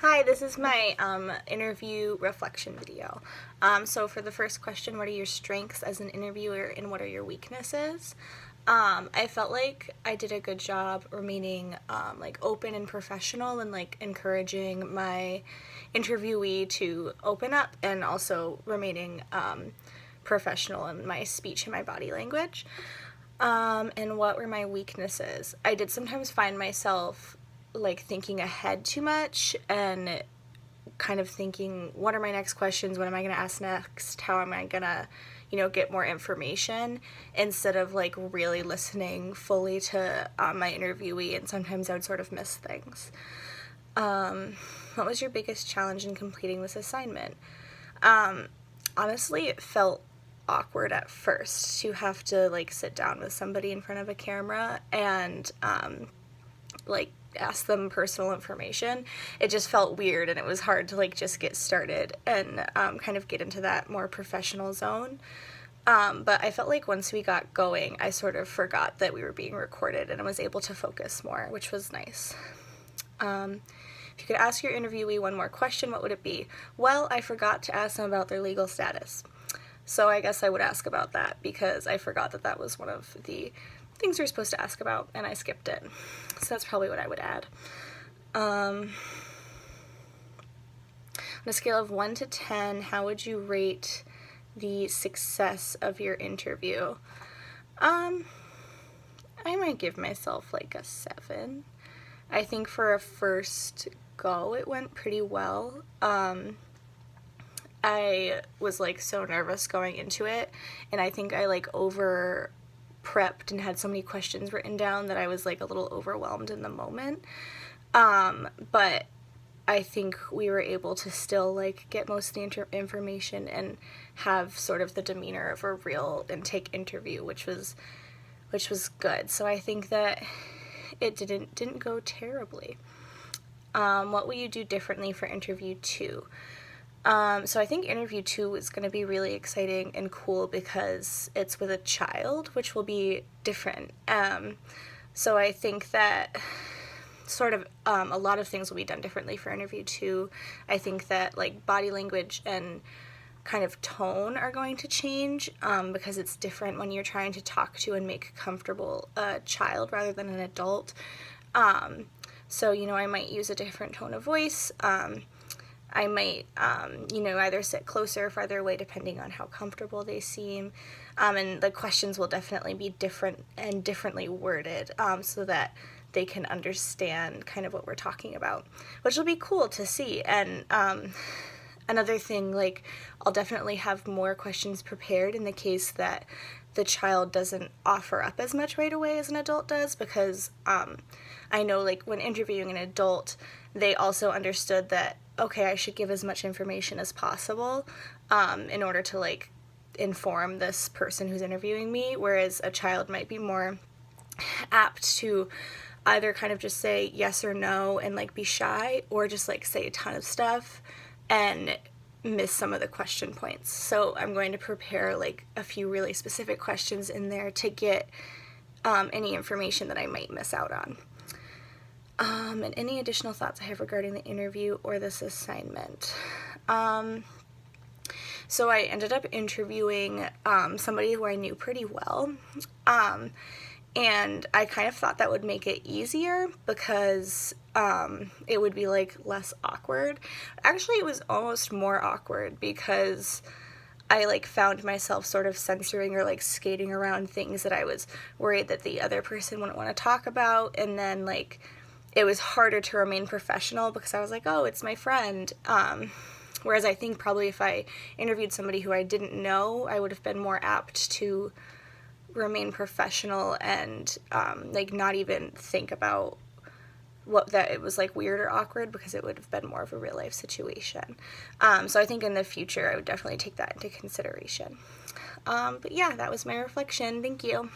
Hi, this is my interview reflection video. So for the first question, what are your strengths as an interviewer and what are your weaknesses? I felt like I did a good job remaining open and professional and encouraging my interviewee to open up and also remaining professional in my speech and my body language. And what were my weaknesses? I did sometimes find myself thinking ahead too much and kind of thinking, what are my next questions? What am I going to ask next? How am I going to, get more information instead of really listening fully to my interviewee? And sometimes I would sort of miss things. What was your biggest challenge in completing this assignment? Honestly, it felt awkward at first to have to sit down with somebody in front of a camera and ask them personal information. It just felt weird and it was hard to just get started and kind of get into that more professional zone. But I felt like once we got going, I sort of forgot that we were being recorded and I was able to focus more, which was nice. If you could ask your interviewee one more question, what would it be? Well, I forgot to ask them about their legal status. So I guess I would ask about that because I forgot that that was one of the things we were supposed to ask about and I skipped it. So that's probably what I would add. On a scale of 1 to 10, how would you rate the success of your interview? I might give myself a 7. I think for a first go, it went pretty well. I was so nervous going into it, and I think I over prepped and had so many questions written down that I was a little overwhelmed in the moment. But I think we were able to still get most of the information and have sort of the demeanor of a real intake interview, which was good. So I think that it didn't go terribly. What will you do differently for interview 2? So I think interview 2 is going to be really exciting and cool because it's with a child, which will be different. So I think that sort of a lot of things will be done differently for interview 2. I think that body language and kind of tone are going to change because it's different when you're trying to talk to and make comfortable a child rather than an adult. So, I might use a different tone of voice. I might, either sit closer or farther away depending on how comfortable they seem. And the questions will definitely be different and differently worded so that they can understand kind of what we're talking about, which will be cool to see. And another thing, I'll definitely have more questions prepared in the case that the child doesn't offer up as much right away as an adult does, because I know when interviewing an adult, they also understood that, okay, I should give as much information as possible in order to inform this person who's interviewing me, whereas a child might be more apt to either kind of just say yes or no and be shy, or just say a ton of stuff and miss some of the question points. So I'm going to prepare a few really specific questions in there to get any information that I might miss out on. And any additional thoughts I have regarding the interview or this assignment. So I ended up interviewing somebody who I knew pretty well. And I kind of thought that would make it easier because it would be less awkward. Actually, it was almost more awkward because I found myself sort of censoring or skating around things that I was worried that the other person wouldn't want to talk about, and then it was harder to remain professional because I was oh, it's my friend. Whereas I think probably if I interviewed somebody who I didn't know, I would have been more apt to remain professional and not even think about that it was weird or awkward, because it would have been more of a real life situation. So I think in the future I would definitely take that into consideration. But yeah, that was my reflection. Thank you.